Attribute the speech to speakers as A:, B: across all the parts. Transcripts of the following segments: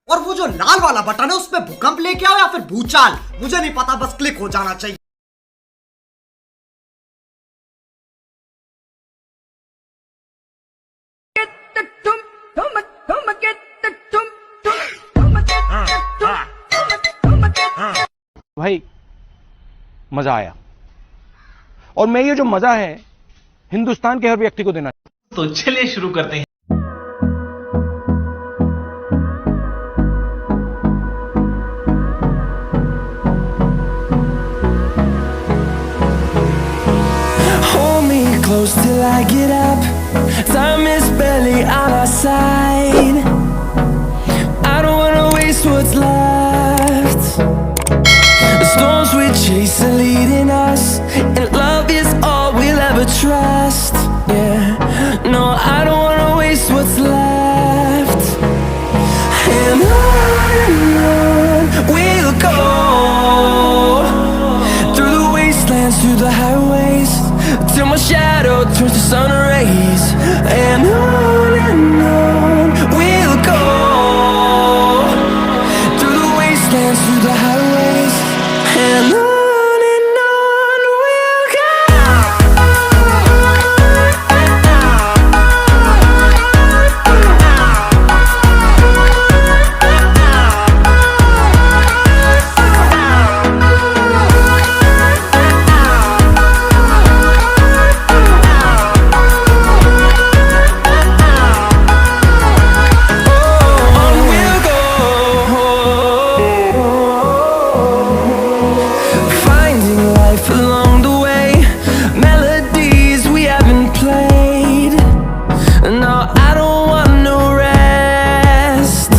A: और वो जो लाल वाला बटन है उसपे भूकंप लेके आओ या फिर भूचाल, मुझे नहीं पता, बस क्लिक हो जाना चाहिए।
B: भाई मजा आया, और मैं ये जो मजा है हिंदुस्तान के हर व्यक्ति को देना।
C: तो चलिए शुरू करते हैं।
D: Hold me close till I get up. Time is barely on our side. I don't wanna waste what's left. The storms we chase are leading us, and love is all we'll ever trust. Yeah, no, I don't wanna waste what's left. And on we'll go, through the wastelands, through the highways, till my shadow turns to sun rays. And on we'll go, through the wastelands, through the highways, and on we'll go. Along the way, melodies we haven't played. No, I don't want no rest.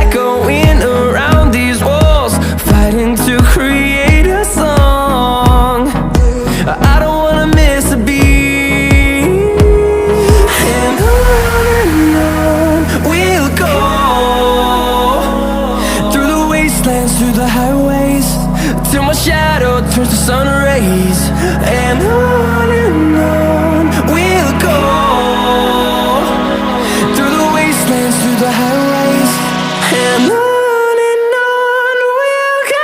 D: Echoing around these walls, fighting to create a song. I don't wanna miss a beat. And on we'll go, through the wastelands, through the highways, till my shadow turns to sun rays. And on we'll go, through the wastelands, through the highways, and on we'll go.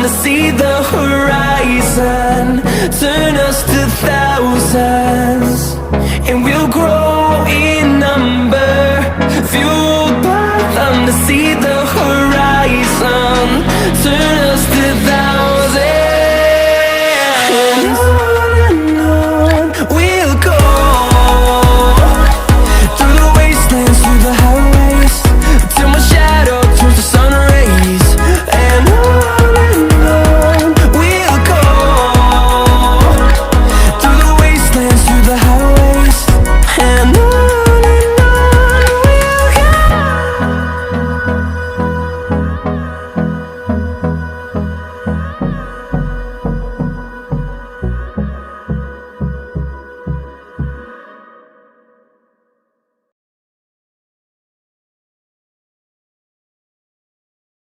D: To see the horizon turn us to thousands.